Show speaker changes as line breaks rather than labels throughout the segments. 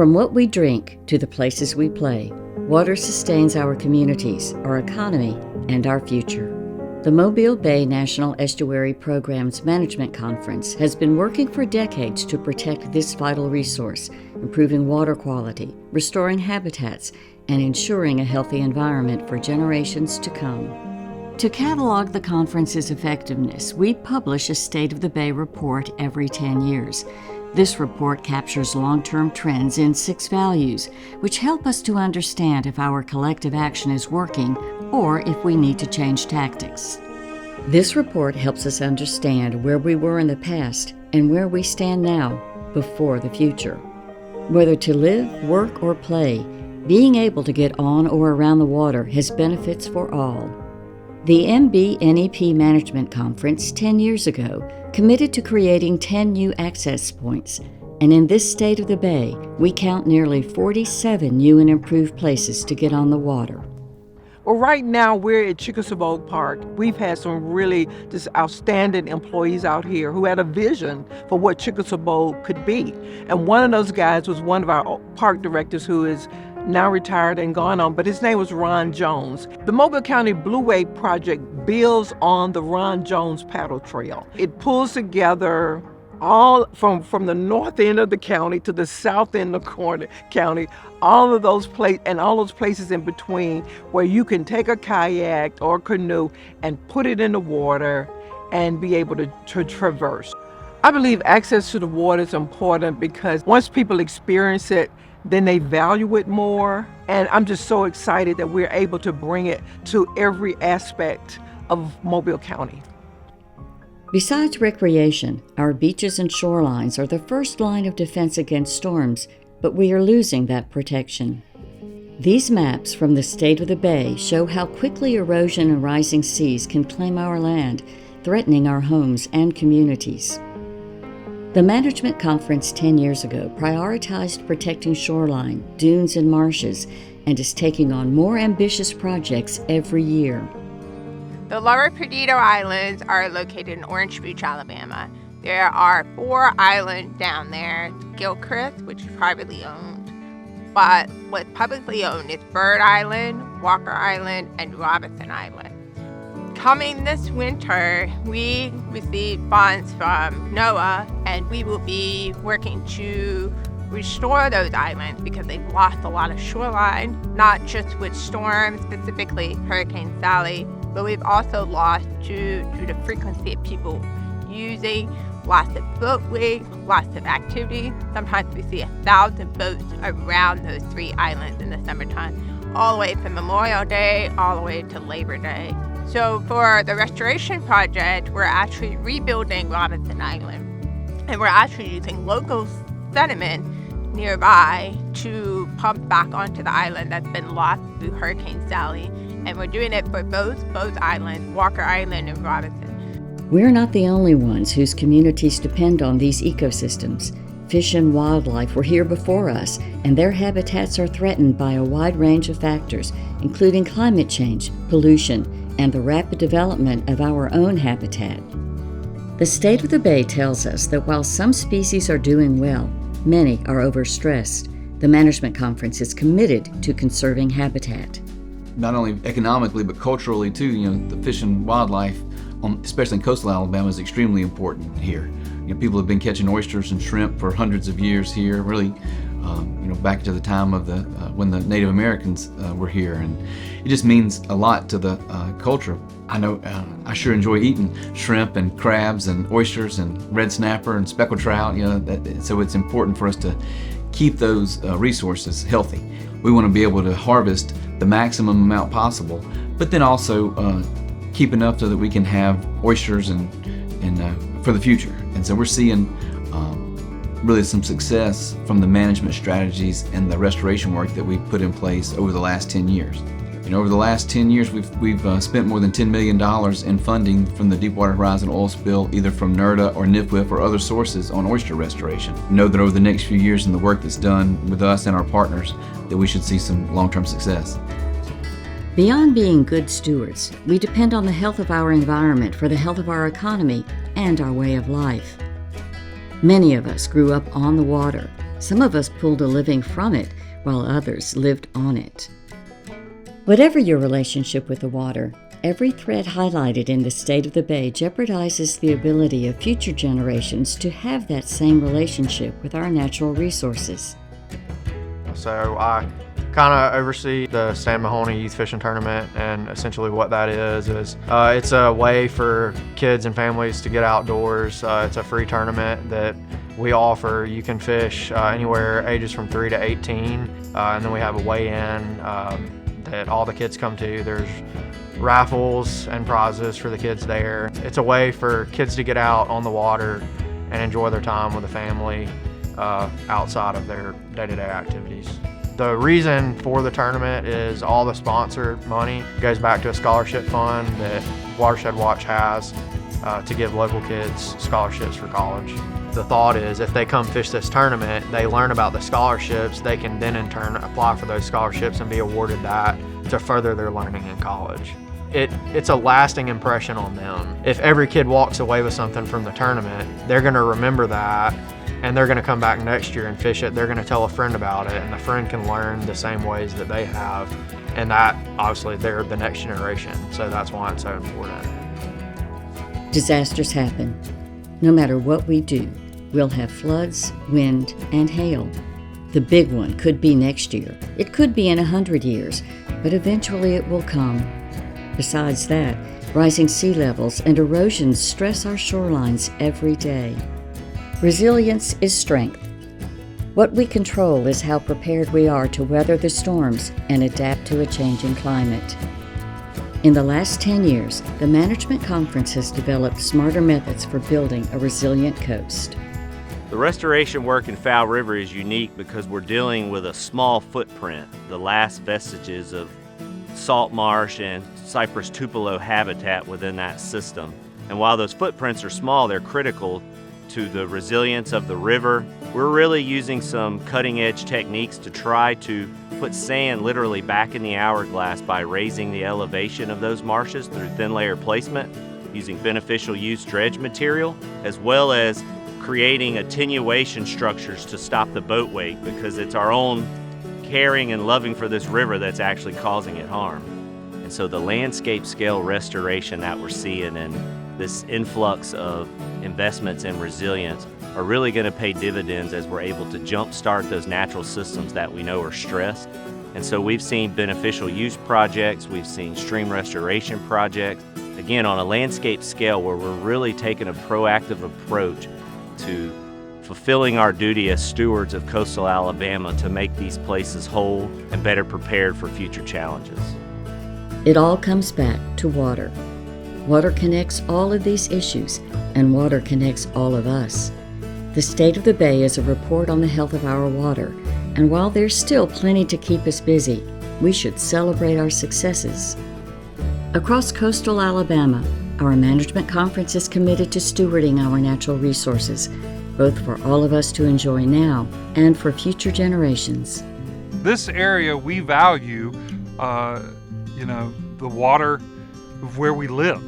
From what we drink to the places we play, water sustains our communities, our economy, and our future. The Mobile Bay National Estuary Program's Management Conference has been working for decades to protect this vital resource, improving water quality, restoring habitats, and ensuring a healthy environment for generations to come. To catalog the conference's effectiveness, we publish a State of the Bay report every 10 years. This report captures long-term trends in 6 values, which help us to understand if our collective action is working or if we need to change tactics. This report helps us understand where we were in the past and where we stand now before the future. Whether to live, work, or play, being able to get on or around the water has benefits for all. The MBNEP Management Conference 10 years ago committed to creating 10 new access points, and in this State of the Bay, we count nearly 47 new and improved places to get on the water.
Well, right now we're at Chickasaw Park. We've had some really just outstanding employees out here who had a vision for what Chickasaw could be. And one of those guys was one of our park directors who is now retired and gone on, but his name was Ron Jones. The Mobile County Blueway Project builds on the Ron Jones paddle trail. It pulls together all from the north end of the county to the south end of the county, all of those places and all those places in between where you can take a kayak or canoe and put it in the water and be able to traverse. I believe access to the water is important because once people experience it, then they value it more. And I'm just so excited that we're able to bring it to every aspect of Mobile County.
Besides recreation, our beaches and shorelines are the first line of defense against storms, but we are losing that protection. These maps from the State of the Bay show how quickly erosion and rising seas can claim our land, threatening our homes and communities. The Management Conference 10 years ago prioritized protecting shoreline, dunes, and marshes, and is taking on more ambitious projects every year.
The Lower Perdido Islands are located in Orange Beach, Alabama. There are 4 islands down there. Gilchrist, which is privately owned, but what's publicly owned is Bird Island, Walker Island, and Robinson Island. Coming this winter, we received funds from NOAA, and we will be working to restore those islands because they've lost a lot of shoreline, not just with storms, specifically Hurricane Sally, but we've also lost to the frequency of people using, lots of boat weight, lots of activity. Sometimes we see 1,000 boats around those 3 islands in the summertime, all the way from Memorial Day, all the way to Labor Day. So for the restoration project, we're actually rebuilding Robinson Island, and we're actually using local sediment nearby to pump back onto the island that's been lost through Hurricane Sally. And we're doing it for both islands, Walker Island and Robinson.
We're not the only ones whose communities depend on these ecosystems. Fish and wildlife were here before us, and their habitats are threatened by a wide range of factors, including climate change, pollution, and the rapid development of our own habitat. The State of the Bay tells us that while some species are doing well, many are overstressed. The Management Conference is committed to conserving habitat.
Not only economically, but culturally too. The fish and wildlife, especially in coastal Alabama, is extremely important here. People have been catching oysters and shrimp for hundreds of years here, really, back to the time of when the Native Americans were here, and it just means a lot to the culture. I know I sure enjoy eating shrimp and crabs and oysters and red snapper and speckled trout. So it's important for us to keep those resources healthy. We want to be able to harvest the maximum amount possible, but then also keep enough so that we can have oysters and for the future. And so we're seeing really some success from the management strategies and the restoration work that we've put in place over the last 10 years. Over the last 10 years, we've spent more than $10 million in funding from the Deepwater Horizon oil spill, either from NERDA or NIFWIP or other sources on oyster restoration. Know that over the next few years and the work that's done with us and our partners, that we should see some long-term success.
Beyond being good stewards, we depend on the health of our environment for the health of our economy and our way of life. Many of us grew up on the water, Some of us pulled a living from it, while others lived on it. Whatever your relationship with the water, every thread highlighted in the State of the Bay jeopardizes the ability of future generations to have that same relationship with our natural resources.
So I kind of oversee the Stan Mahoney Youth Fishing Tournament, and essentially what that is it's a way for kids and families to get outdoors. It's a free tournament that we offer. You can fish anywhere ages from 3 to 18, and then we have a weigh-in that all the kids come to. There's raffles and prizes for the kids there. It's a way for kids to get out on the water and enjoy their time with the family outside of their day-to-day activities. The reason for the tournament is all the sponsored money goes back to a scholarship fund that Watershed Watch has to give local kids scholarships for college. The thought is if they come fish this tournament, they learn about the scholarships, they can then in turn apply for those scholarships and be awarded that to further their learning in college. It's a lasting impression on them. If every kid walks away with something from the tournament, they're gonna remember that, and they're gonna come back next year and fish it. They're gonna tell a friend about it, and the friend can learn the same ways that they have. And that, obviously, they're the next generation. So that's why it's so important.
Disasters happen. No matter what we do, we'll have floods, wind, and hail. The big one could be next year. It could be in 100 years, but eventually it will come. Besides that, rising sea levels and erosion stress our shorelines every day. Resilience is strength. What we control is how prepared we are to weather the storms and adapt to a changing climate. In the last 10 years, the Management Conference has developed smarter methods for building a resilient coast.
The restoration work in Fowl River is unique because we're dealing with a small footprint, the last vestiges of salt marsh and cypress tupelo habitat within that system. And while those footprints are small, they're critical to the resilience of the river. We're really using some cutting-edge techniques to try to put sand literally back in the hourglass by raising the elevation of those marshes through thin layer placement, using beneficial use dredge material, as well as creating attenuation structures to stop the boat weight, because it's our own caring and loving for this river that's actually causing it harm. And so the landscape scale restoration that we're seeing and this influx of investments in resilience are really going to pay dividends as we're able to jumpstart those natural systems that we know are stressed. And so we've seen beneficial use projects, we've seen stream restoration projects, again on a landscape scale where we're really taking a proactive approach to fulfilling our duty as stewards of coastal Alabama to make these places whole and better prepared for future challenges.
It all comes back to water. Water connects all of these issues, and water connects all of us. The State of the Bay is a report on the health of our water, and while there's still plenty to keep us busy, we should celebrate our successes. Across coastal Alabama, our Management Conference is committed to stewarding our natural resources, both for all of us to enjoy now and for future generations.
This area, we value, the water of where we live.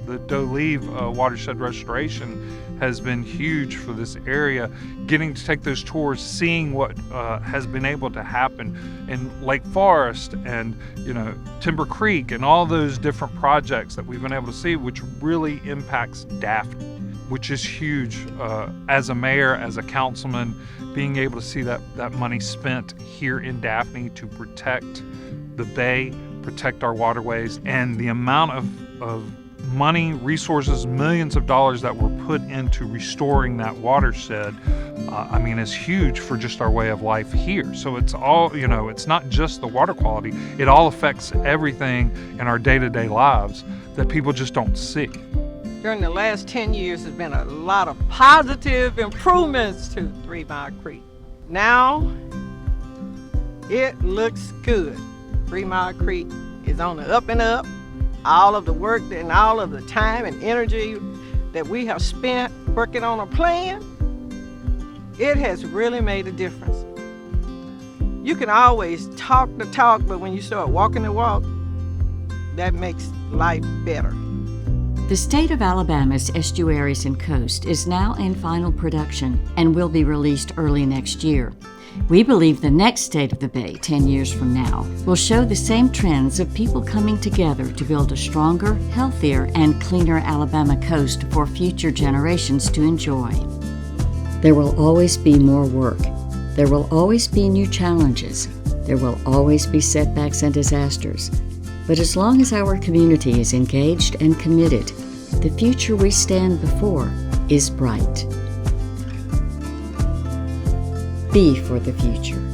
The Doleave Watershed Restoration has been huge for this area. Getting to take those tours, seeing what has been able to happen in Lake Forest and Timber Creek and all those different projects that we've been able to see, which really impacts Daphne, which is huge. As a mayor, as a councilman, being able to see that money spent here in Daphne to protect the bay, protect our waterways, and the amount of money, resources, millions of dollars that were put into restoring that watershed, is huge for just our way of life here. So it's all, it's not just the water quality, it all affects everything in our day-to-day lives that people just don't see.
During the last 10 years, there's been a lot of positive improvements to 3 Mile Creek. Now, it looks good. 3 Mile Creek is on the up and up. All of the work and all of the time and energy that we have spent working on a plan, it has really made a difference. You can always talk the talk, but when you start walking the walk, that makes life better.
The state of Alabama's Estuaries and Coast is now in final production and will be released early next year. We believe the next State of the Bay, 10 years from now, will show the same trends of people coming together to build a stronger, healthier, and cleaner Alabama coast for future generations to enjoy. There will always be more work. There will always be new challenges. There will always be setbacks and disasters. But as long as our community is engaged and committed, the future we stand before is bright. Be for the future.